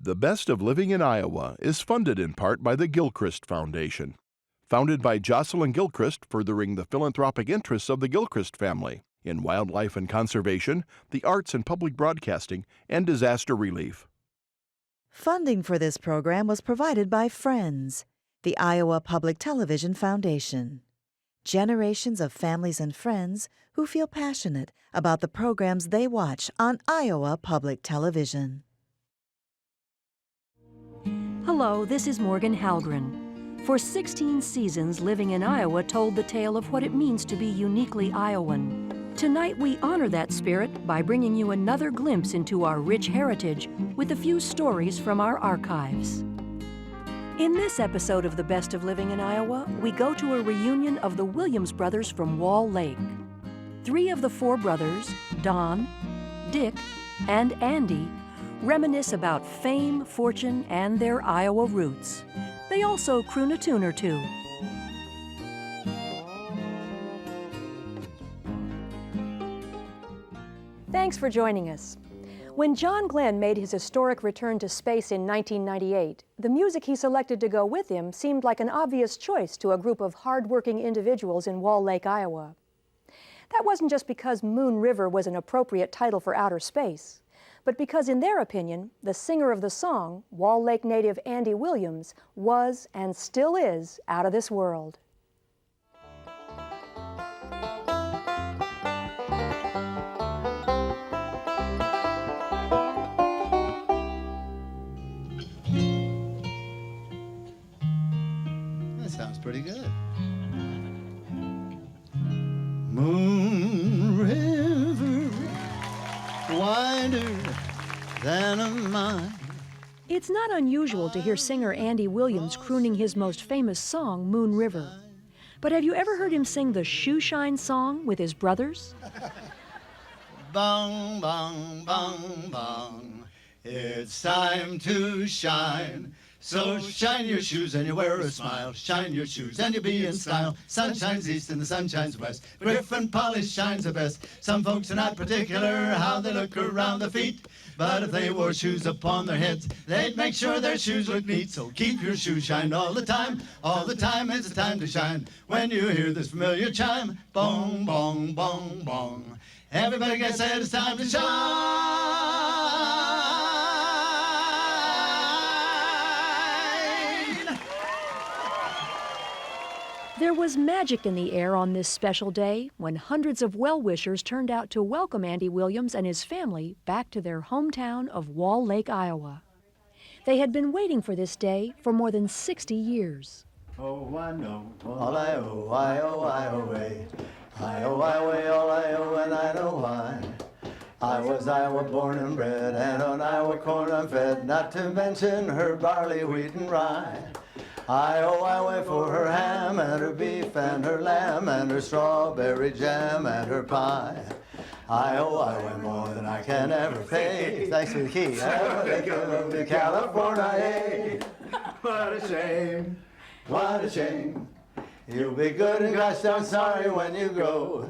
The Best of Living in Iowa is funded in part by the Gilchrist Foundation. Founded by Jocelyn Gilchrist, furthering the philanthropic interests of the Gilchrist family in wildlife and conservation, the arts and public broadcasting, and disaster relief. Funding for this program was provided by Friends, the Iowa Public Television Foundation. Generations of families and friends who feel passionate about the programs they watch on Iowa Public Television. Hello, this is Morgan Halgren. For 16 seasons, Living in Iowa told the tale of what it means to be uniquely Iowan. Tonight, we honor that spirit by bringing you another glimpse into our rich heritage with a few stories from our archives. In this episode of The Best of Living in Iowa, we go to a reunion of the Williams brothers from Wall Lake. 3 of the 4 brothers, Don, Dick, and Andy, reminisce about fame, fortune, and their Iowa roots. They also croon a tune or two. Thanks for joining us. When John Glenn made his historic return to space in 1998, the music he selected to go with him seemed like an obvious choice to a group of hard-working individuals in Wall Lake, Iowa. That wasn't just because Moon River was an appropriate title for outer space, but because, in their opinion, the singer of the song, Wall Lake native Andy Williams, was and still is out of this world. That sounds pretty good. Moon River, wider than a mile. It's not unusual to hear singer Andy Williams crooning his most famous song, Moon River. But have you ever heard him sing the Shoe Shine song with his brothers? Bong, bong, bong, bong. It's time to shine. So shine your shoes and you wear a smile. Shine your shoes and you be in style. Sun shines east and the sun shines west. Griffin polish shines the best. Some folks are not particular how they look around the feet, but if they wore shoes upon their heads, they'd make sure their shoes look neat. So keep your shoes shined all the time. All the time it's the time to shine. When you hear this familiar chime, bong, bong, bong, bong. Everybody gets it, it's time to shine. There was magic in the air on this special day when hundreds of well-wishers turned out to welcome Andy Williams and his family back to their hometown of Wall Lake, Iowa. They had been waiting for this day for more than 60 years. Oh, I know, all I owe, I owe, I owe, I owe, I owe, all I owe, and I know why. I was Iowa born and bred, and on Iowa corn I'm fed, not to mention her barley, wheat, and rye. I wait for her ham and her beef and her lamb and her strawberry jam and her pie. I wait more than I can ever pay. Thanks for the key. I think of to California. What a shame, what a shame. You'll be good and gosh darn sorry when you grow.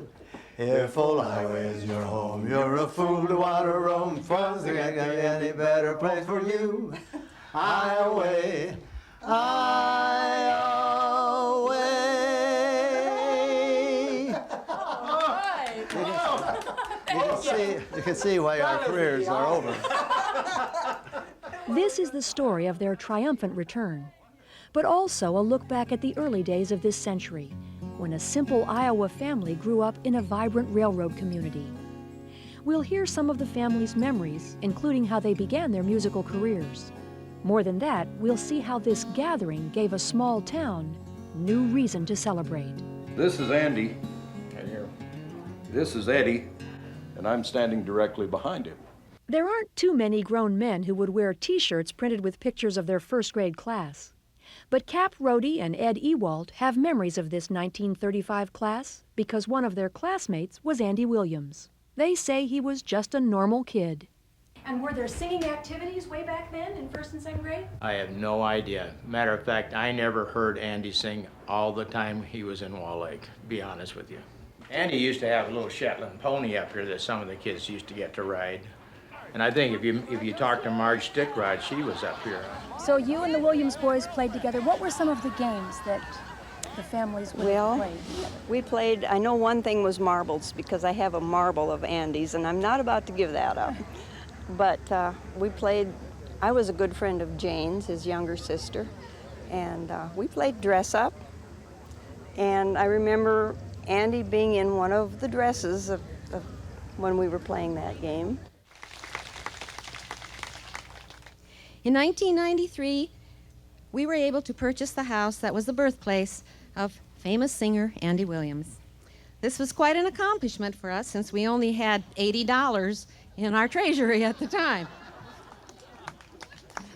If old Iowa is your home, you're a fool to want to roam. For there can't be any better place for you. Iowa. You can see why our careers are over. This is the story of their triumphant return, but also a look back at the early days of this century, when a simple Iowa family grew up in a vibrant railroad community. We'll hear some of the family's memories, including how they began their musical careers. More than that, we'll see how this gathering gave a small town new reason to celebrate. This is Andy, and here. This is Eddie, and I'm standing directly behind him. There aren't too many grown men who would wear T-shirts printed with pictures of their first-grade class. But Cap Rohde and Ed Ewald have memories of this 1935 class because one of their classmates was Andy Williams. They say he was just a normal kid. And were there singing activities way back then in 1st and 2nd grade? I have no idea. Matter of fact, I never heard Andy sing all the time he was in Wall Lake, to be honest with you. Andy used to have a little Shetland pony up here that some of the kids used to get to ride. And I think if you talk to Marge Stickrod, she was up here. So you and the Williams boys played together. What were some of the games that the families would play together? We played, I know one thing was marbles, because I have a marble of Andy's, and I'm not about to give that up. But we played, I was a good friend of Jane's, his younger sister, and we played dress up. And I remember Andy being in one of the dresses of when we were playing that game. In 1993, we were able to purchase the house that was the birthplace of famous singer Andy Williams. This was quite an accomplishment for us since we only had $80 in our treasury at the time.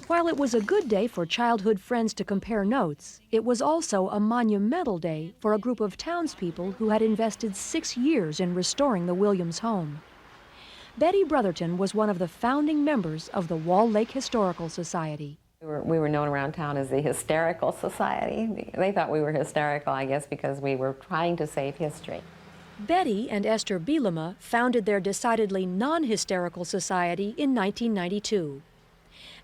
While it was a good day for childhood friends to compare notes, it was also a monumental day for a group of townspeople who had invested 6 years in restoring the Williams home. Betty Brotherton was one of the founding members of the Wall Lake Historical Society. We were known around town as the Hysterical Society. They thought we were hysterical, I guess, because we were trying to save history. Betty and Esther Bielema founded their decidedly non-hysterical society in 1992.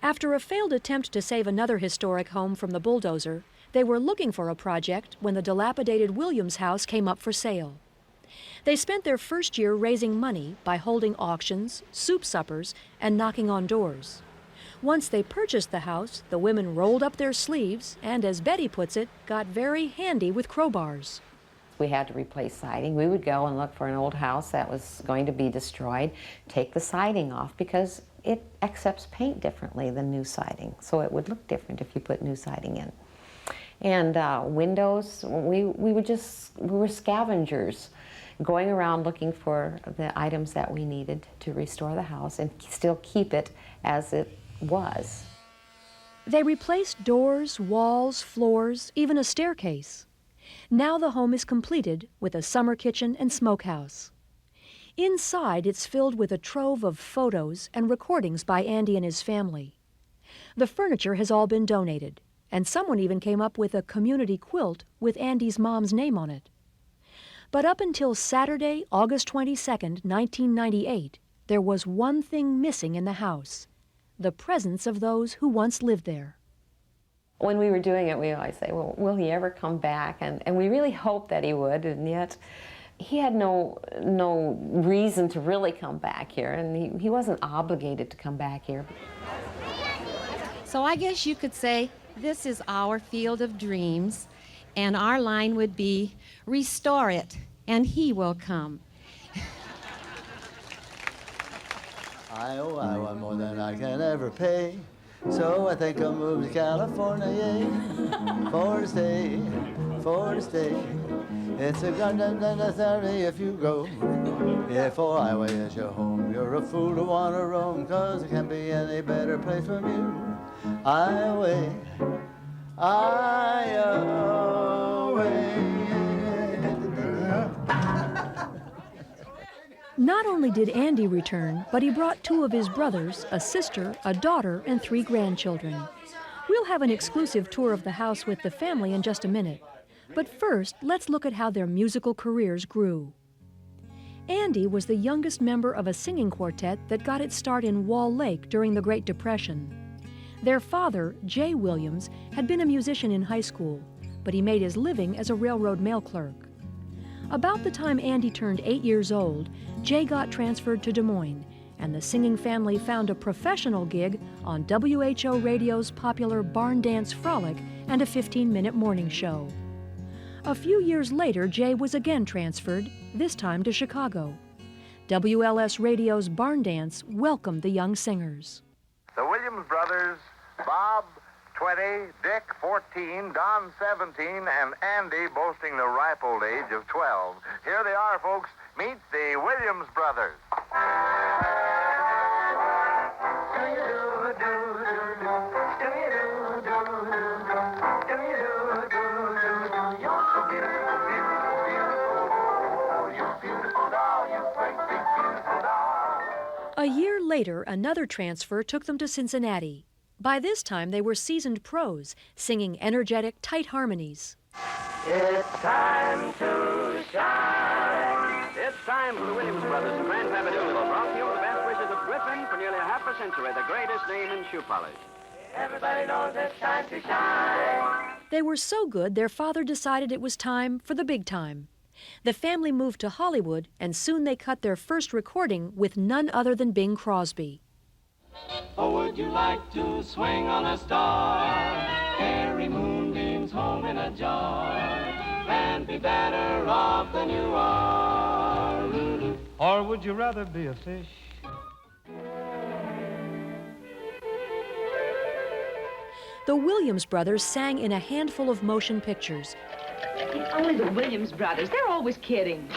After a failed attempt to save another historic home from the bulldozer, they were looking for a project when the dilapidated Williams house came up for sale. They spent their first year raising money by holding auctions, soup suppers, and knocking on doors. Once they purchased the house, the women rolled up their sleeves and, as Betty puts it, got very handy with crowbars. We had to replace siding. We would go and look for an old house that was going to be destroyed, take the siding off, because it accepts paint differently than new siding, so it would look different if you put new siding in. And windows, we were scavengers, going around looking for the items that we needed to restore the house and still keep it as it was. They replaced doors, walls, floors, even a staircase. Now the home is completed with a summer kitchen and smokehouse. Inside, it's filled with a trove of photos and recordings by Andy and his family. The furniture has all been donated, and someone even came up with a community quilt with Andy's mom's name on it. But up until Saturday, August 22nd, 1998, there was one thing missing in the house: the presence of those who once lived there. When we were doing it, we always say, well, will he ever come back? And we really hoped that he would, and yet he had no reason to really come back here, and he wasn't obligated to come back here. So I guess you could say this is our field of dreams, and our line would be, restore it, and he will come. I want more than I can ever pay, so I think I'll move to California, for to stay, for to stay. It's a gun necessary if you go. If Iowa is your home, you're a fool to want to roam, 'cause there can't be any better place from you. Iowa, Not only did Andy return, but he brought 2 of his brothers, a sister, a daughter, and 3 grandchildren. We'll have an exclusive tour of the house with the family in just a minute. But first, let's look at how their musical careers grew. Andy was the youngest member of a singing quartet that got its start in Wall Lake during the Great Depression. Their father, Jay Williams, had been a musician in high school, but he made his living as a railroad mail clerk. About the time Andy turned 8 years old, Jay got transferred to Des Moines, and the singing family found a professional gig on WHO Radio's popular Barn Dance Frolic and a 15-minute morning show. A few years later, Jay was again transferred, this time to Chicago. WLS Radio's Barn Dance welcomed the young singers. The Williams brothers, Bob, 20, Dick, 14, Don, 17, and Andy boasting the ripe old age of 12. Here they are, folks. Meet the Williams brothers. A year later, another transfer took them to Cincinnati. By this time, they were seasoned pros, singing energetic, tight harmonies. It's time to shine. It's time for the Williams brothers. Grand Pappy Doolittle brought to you with the best wishes of Griffin for nearly century, the greatest name in shoe polish. Everybody knows it's time to shine. They were so good, their father decided it was time for the big time. The family moved to Hollywood, and soon they cut their first recording with none other than Bing Crosby. Oh, would you like to swing on a star? Carry moonbeams home in a jar and be better off than you are. Or would you rather be a fish? The Williams brothers sang in a handful of motion pictures. Only the Williams brothers. They're always kidding.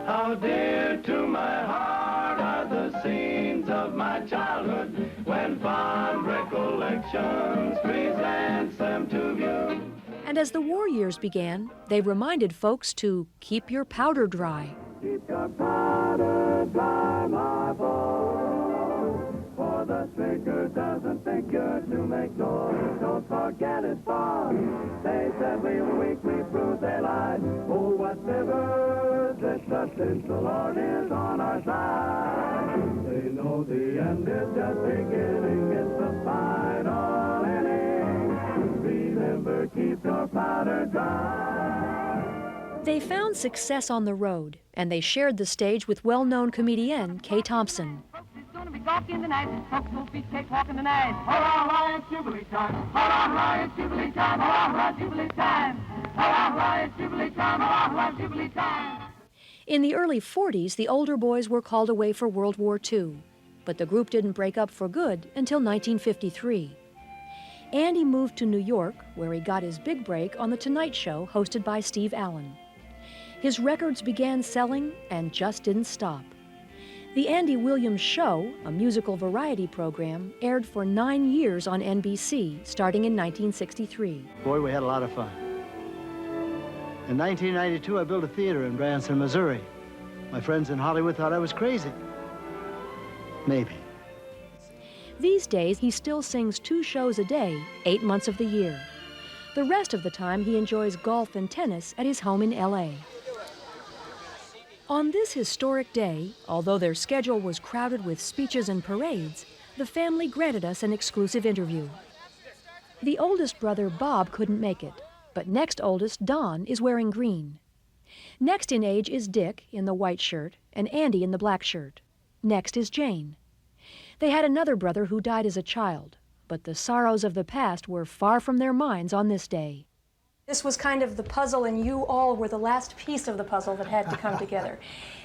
How dear to my heart are the scenes of my childhood when fond recollections presents them to view. And as the war years began, they reminded folks to keep your powder dry. Keep your powder dry, my boy, for the trigger doesn't figure to make noise. Don't forget it's fun. They said we were weak, we proved they lied. Oh, whatever this since the Lord is on our side. They know the end is just beginning. It's the final inning. Remember, keep your powder dry. They found success on the road, and they shared the stage with well-known comedienne Kay Thompson. Gonna be golfing tonight, folks will be cakewalking tonight. Hurrah, Riot Jubilee time! Hurrah, Riot Jubilee time! Hurrah, Riot Jubilee time! Hurrah, Riot Jubilee time! Hurrah, Riot Jubilee time! In the early 40s, the older boys were called away for World War II, but the group didn't break up for good until 1953. Andy moved to New York, where he got his big break on The Tonight Show, hosted by Steve Allen. His records began selling and just didn't stop. The Andy Williams Show, a musical variety program, aired for 9 years on NBC, starting in 1963. Boy, we had a lot of fun. In 1992, I built a theater in Branson, Missouri. My friends in Hollywood thought I was crazy. Maybe. These days, he still sings 2 shows a day, 8 months of the year. The rest of the time, he enjoys golf and tennis at his home in L.A. On this historic day, although their schedule was crowded with speeches and parades, the family granted us an exclusive interview. The oldest brother, Bob, couldn't make it, but next oldest, Don, is wearing green. Next in age is Dick in the white shirt and Andy in the black shirt. Next is Jane. They had another brother who died as a child, but the sorrows of the past were far from their minds on this day. This was kind of the puzzle, and you all were the last piece of the puzzle that had to come together.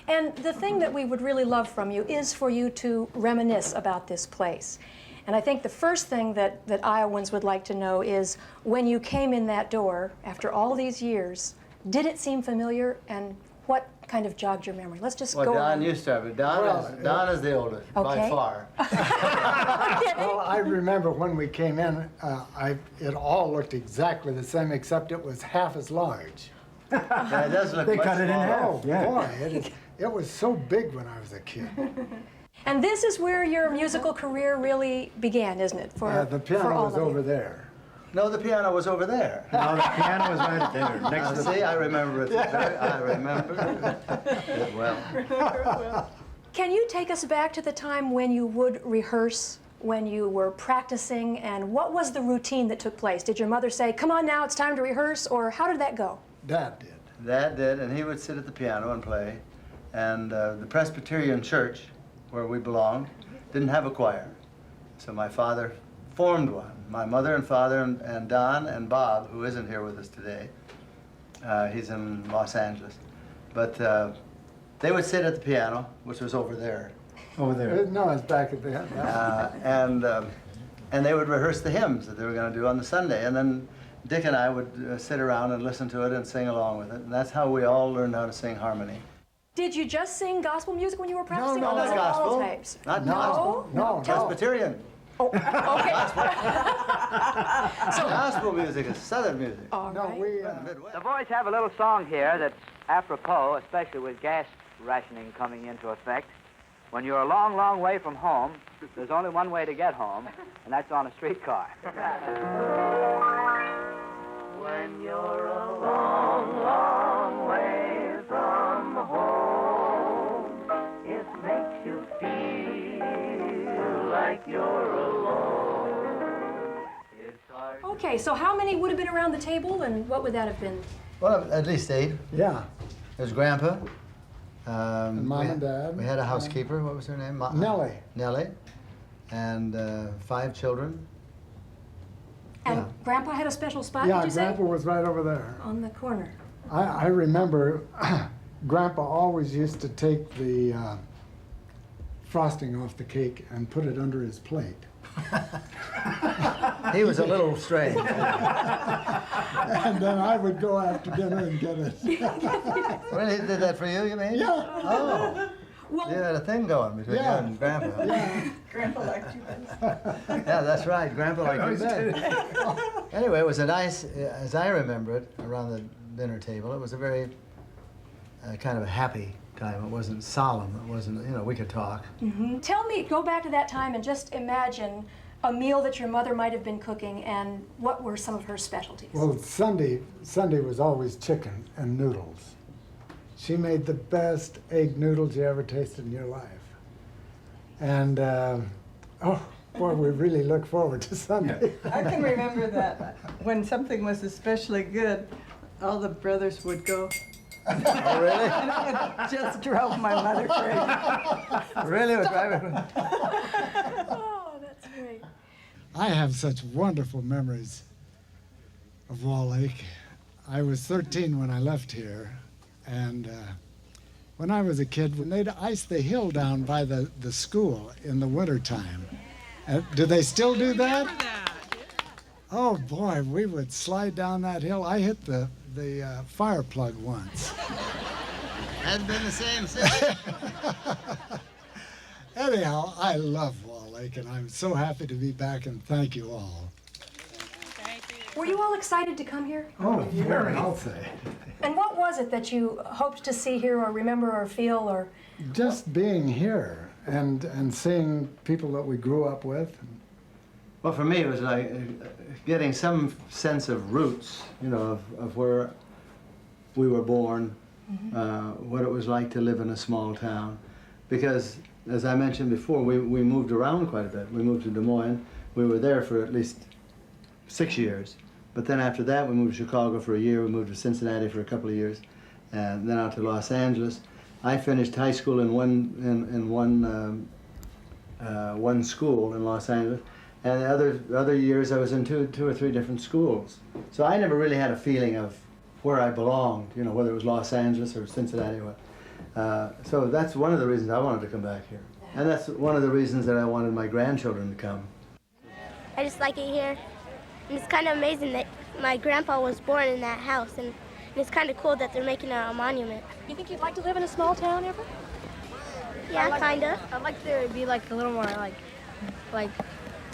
And the thing that we would really love from you is for you to reminisce about this place. And I think the first thing that Iowans would like to know is, when you came in that door, after all these years, did it seem familiar, and what kind of jogged your memory? Let's just go Don on. used to have it. Don is the oldest, by far. Well, I remember when we came in, it all looked exactly the same, except it was half as large. Yeah, it does look They much cut it in smaller. half. Yeah. Boy, it was so big when I was a kid. And this is where your musical career really began, isn't it? The piano was over there. No, the piano was over there. No, the piano was right there. Next to see, I remember it. I remember it well. Can you take us back to the time when you would rehearse, when you were practicing, and what was the routine that took place? Did your mother say, come on now, it's time to rehearse, or how did that go? Dad did. Dad did, and he would sit at the piano and play. And the Presbyterian church, where we belonged, didn't have a choir. So my father formed one. My mother and father and Don and Bob, who isn't here with us today, he's in Los Angeles, but they would sit at the piano, which was over there. Over there? No, it's back at the and they would rehearse the hymns that they were going to do on the Sunday, and then Dick and I would sit around and listen to it and sing along with it, and that's how we all learned how to sing harmony. Did you just sing gospel music when you were practicing? No, or was not it all gospel. types? Not No? gospel. No, Presbyterian. Oh, okay. Gospel music is Southern music. All right. The boys have a little song here that's apropos, especially with gas rationing coming into effect. When you're a long, long way from home, there's only one way to get home, and that's on a streetcar. When you're a long, long way from home, it makes you like you're alone. Okay, so how many would have been around the table, and what would that have been? Well, at least 8. Yeah. There's Grandpa. And Mom and Dad. We had a housekeeper. What was her name? Nellie. Nellie. And 5 children. And Grandpa had a special spot, Yeah, did you say? Grandpa was right over there. On the corner. I remember Grandpa always used to take the frosting off the cake and put it under his plate. He was a little strange. And then I would go after dinner and get it. Really? He did that for you, you mean? Yeah. Oh. You had a thing going between you and Grandpa. Yeah. Grandpa liked you best. Yeah, that's right. Grandpa liked you best. Anyway, it was a nice, as I remember it, around the dinner table, it was a very kind of a happy time. It wasn't solemn. It wasn't, you know, we could talk. Mm-hmm. Tell me, go back to that time and just imagine a meal that your mother might have been cooking, and what were some of her specialties? Well, Sunday was always chicken and noodles. She made the best egg noodles you ever tasted in your life. And, oh, boy, we really look forward to Sunday. I can remember that when something was especially good, all the brothers would go. Oh, really? And it just drove my mother crazy. Really? It was driving? Oh, that's great. I have such wonderful memories of Wall Lake. I was 13 when I left here, and when I was a kid, they'd ice the hill down by the school in the wintertime. Do they still do that? Oh boy, we would slide down that hill. I hit the fire plug once. Hasn't been the same since. Anyhow, I love Wall Lake, and I'm so happy to be back, and thank you all. Were you all excited to come here? Oh, very, I'll say. And what was it that you hoped to see here or remember or feel or? Just being here and seeing people that we grew up with. Well, for me, it was like getting some sense of roots, you know, of where we were born, what it was like to live in a small town. Because, as I mentioned before, we moved around quite a bit. We moved to Des Moines. We were there for at least 6 years. But then after that, we moved to Chicago for a year. We moved to Cincinnati for a couple of years, and then out to Los Angeles. I finished high school in one school in Los Angeles, and the other years I was in two or three different schools. So I never really had a feeling of where I belonged, you know, whether it was Los Angeles or Cincinnati. So that's one of the reasons I wanted to come back here, and that's one of the reasons that I wanted my grandchildren to come. I just like it here. And it's kind of amazing that my grandpa was born in that house, and it's kind of cool that they're making a monument. You think you'd like to live in a small town ever? Yeah, kind of. I'd like there to be like a little more like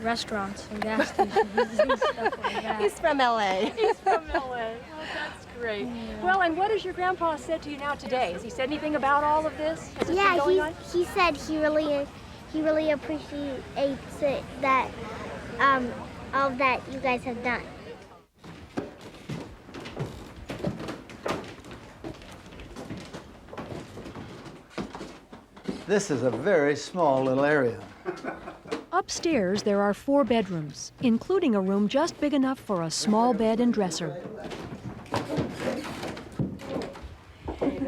restaurants and gas stations and stuff like that. He's from LA. He's from LA. Oh, that's great. Yeah. Well, and what has your grandpa said to you now today? Has he said anything about all of this? Has this been Yeah, going on? he said he really appreciates it that all that you guys have done. This is a very small little area. Upstairs, there are 4 bedrooms, including a room just big enough for a small bed and dresser.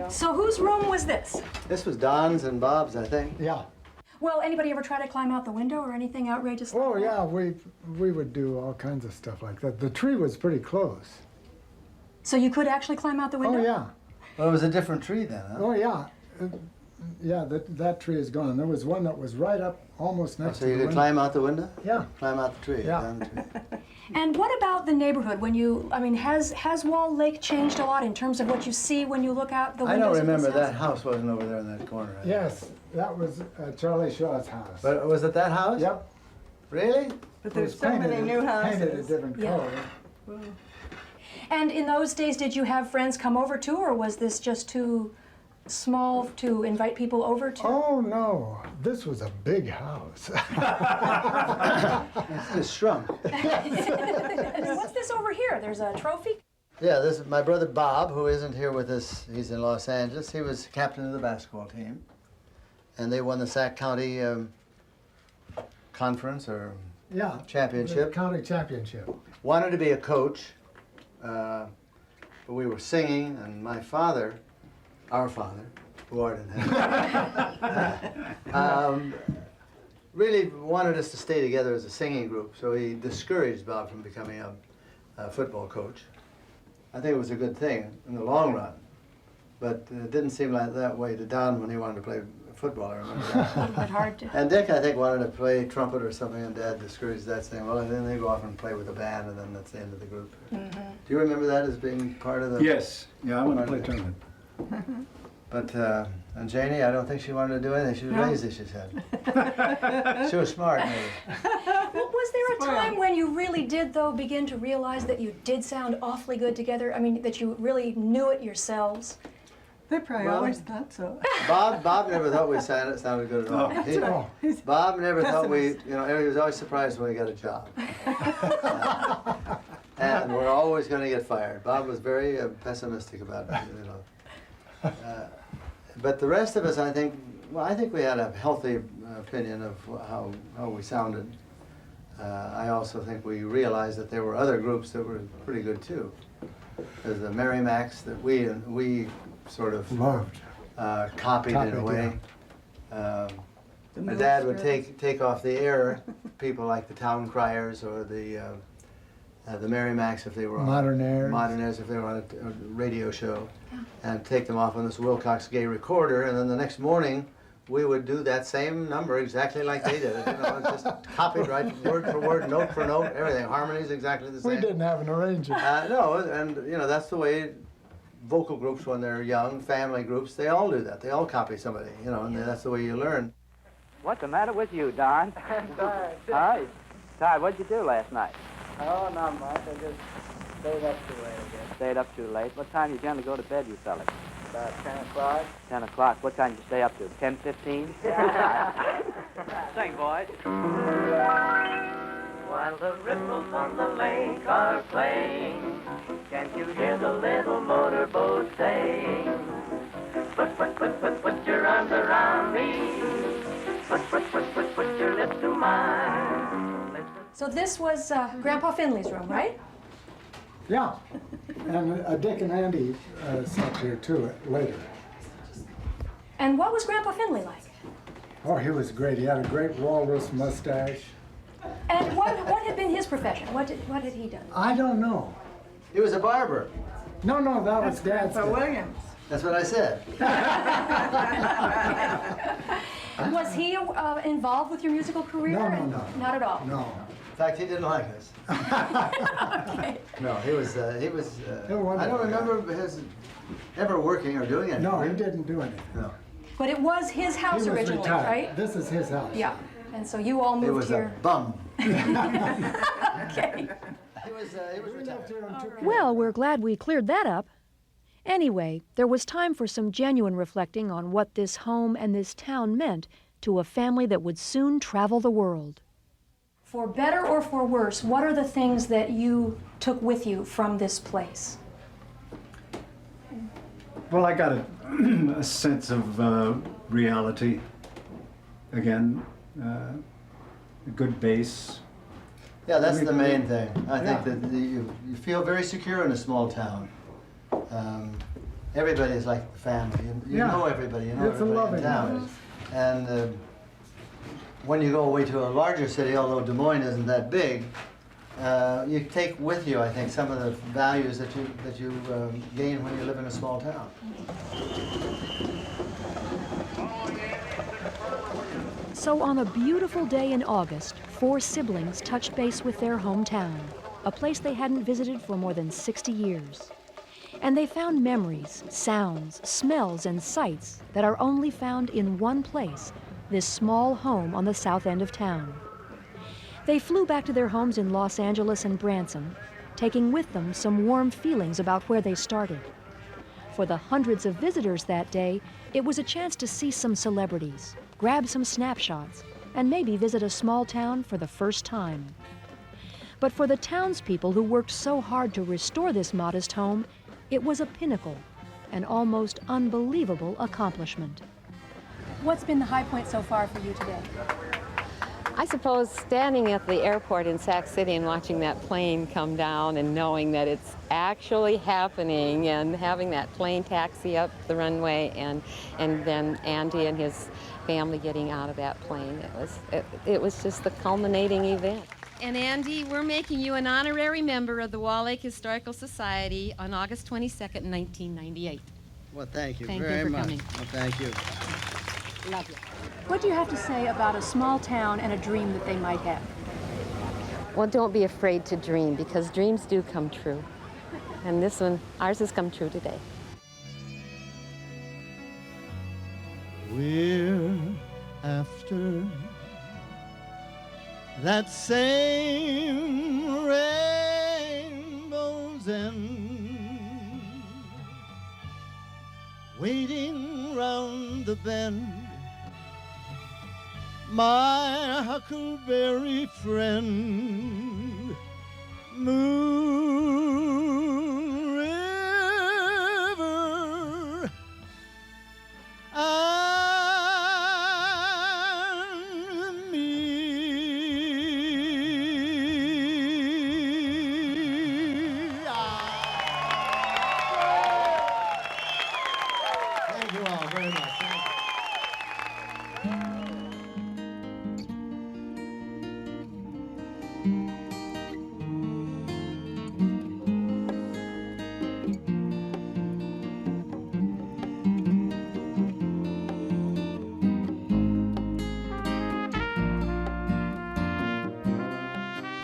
So whose room was this? This was Don's and Bob's, I think. Yeah. Well, anybody ever try to climb out the window or anything outrageous like Oh, that? yeah, we would do all kinds of stuff like that. The tree was pretty close. So you could actually climb out the window? Oh, yeah. Well, it was a different tree then, huh? Oh, yeah. Yeah, that tree is gone. There was one that was right up almost next to So the you window. could climb out the window? Yeah. Climb out the tree, Yeah. down the tree. And what about the neighborhood? Has Wall Lake changed a lot in terms of what you see when you look out the I windows? don't remember of this that house wasn't over there in that corner. Right? Yes, that was Charlie Shaw's house. But was it that house? Yep. Really? But It there's was so many painted- new houses. Painted a different Yeah. color. And in those days, did you have friends come over too, or was this just too small to invite people over to? Oh, no. This was a big house. It's just shrunk. What's this over here? There's a trophy? Yeah, this is my brother Bob, who isn't here with us. He's in Los Angeles. He was captain of the basketball team. And they won the Sac County conference or Yeah. championship. The county championship. Wanted to be a coach, but we were singing, and my father, our father, who art in heaven, really wanted us to stay together as a singing group, so he discouraged Bob from becoming a football coach. I think it was a good thing in the long run, but it didn't seem like that way to Don when he wanted to play football, I remember that. A little bit hard to. And Dick, I think, wanted to play trumpet or something, and Dad discouraged that, saying, well, and then they go off and play with the band, and then that's the end of the group. Mm-hmm. Do you remember that as being part of the... Yes. Yeah, I want to play trumpet. But, and Janie, I don't think she wanted to do anything. She was lazy, she said. She was smart, maybe. Well, was there a time when you really did, though, begin to realize that you did sound awfully good together? I mean, that you really knew it yourselves? They probably always thought so. Bob never thought we sounded good at all. Bob never thought we, he was always surprised when we got a job. And we're always going to get fired. Bob was very pessimistic about it, but the rest of us, I think we had a healthy opinion of how we sounded. I also think we realized that there were other groups that were pretty good too. There's the Merrimacs that we sort of loved, copied in a way. My dad would take off the air people like the Town Criers or the Merrimacs if they were on Modernaires if they were on a radio show, and take them off on this Wilcox Gay recorder, and then the next morning we would do that same number exactly like they did it. Just copied right word for word, note for note, everything. Harmonies exactly the same. We didn't have an arranger. No, and that's the way vocal groups when they're young, family groups, they all do that. They all copy somebody, and that's the way you learn. What's the matter with you, Don? I'm tired. Huh? Tired. What'd you do last night? Oh, not much. I just stayed up too late, I guess. Stayed up too late. What time you generally go to bed, you fellas? About 10 o'clock. 10 o'clock. What time do you stay up to? 10:15? Sing, boys. While the ripples on the lake are playing, can't you hear the little motorboat saying, put your arms around me, put your lips to mine. So this was Grandpa Finley's room, right? Yeah. And Dick and Andy slept here too later. And what was Grandpa Finley like? Oh, he was great. He had a great walrus mustache. And what had been his profession? What had he done? I don't know. He was a barber. No, that was Dad's dad. Williams. That's what I said. Was he involved with your musical career? No. Not at all? No. In fact, he didn't like us. Okay. No, he was. I don't remember his ever working or doing anything. No, he didn't do anything. No. But it was his house He was originally, retired. right? This is his house. Yeah. And so you all moved He was here. a bum. Okay. He was retired. Well, we're glad we cleared that up. Anyway, there was time for some genuine reflecting on what this home and this town meant to a family that would soon travel the world. For better or for worse, what are the things that you took with you from this place? Well, I got a sense of reality. Again, a good base. Yeah, that's the main thing. I think that you feel very secure in a small town. Everybody is like the family. You know everybody. You know It's a everybody loving in town. And when you go away to a larger city, although Des Moines isn't that big, you take with you, I think, some of the values that you gain when you live in a small town. So on a beautiful day in August, 4 siblings touched base with their hometown, a place they hadn't visited for more than 60 years. And they found memories, sounds, smells, and sights that are only found in one place, this small home on the south end of town. They flew back to their homes in Los Angeles and Branson, taking with them some warm feelings about where they started. For the hundreds of visitors that day, it was a chance to see some celebrities, grab some snapshots, and maybe visit a small town for the first time. But for the townspeople who worked so hard to restore this modest home, it was a pinnacle, an almost unbelievable accomplishment. What's been the high point so far for you today? I suppose standing at the airport in Sac City and watching that plane come down and knowing that it's actually happening and having that plane taxi up the runway and then Andy and his family getting out of that plane, it was just the culminating event. And Andy, we're making you an honorary member of the Wall Lake Historical Society on August 22nd, 1998. Well, thank you Thank you very for much. coming. Well, thank you. Love you. What do you have to say about a small town and a dream that they might have? Well, don't be afraid to dream, because dreams do come true. And this one, ours has come true today. We're after that same rainbow's end, waiting round the bend, my huckleberry friend, Moon River, and me. Thank you all very much. Thank you.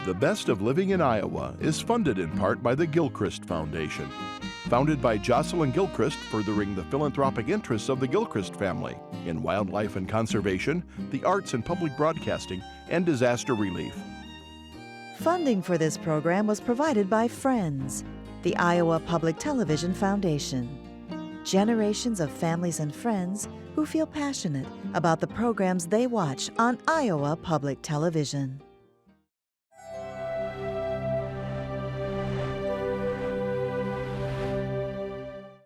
The Best of Living in Iowa is funded in part by the Gilchrist Foundation. Founded by Jocelyn Gilchrist, furthering the philanthropic interests of the Gilchrist family in wildlife and conservation, the arts and public broadcasting, and disaster relief. Funding for this program was provided by Friends, the Iowa Public Television Foundation. Generations of families and friends who feel passionate about the programs they watch on Iowa Public Television.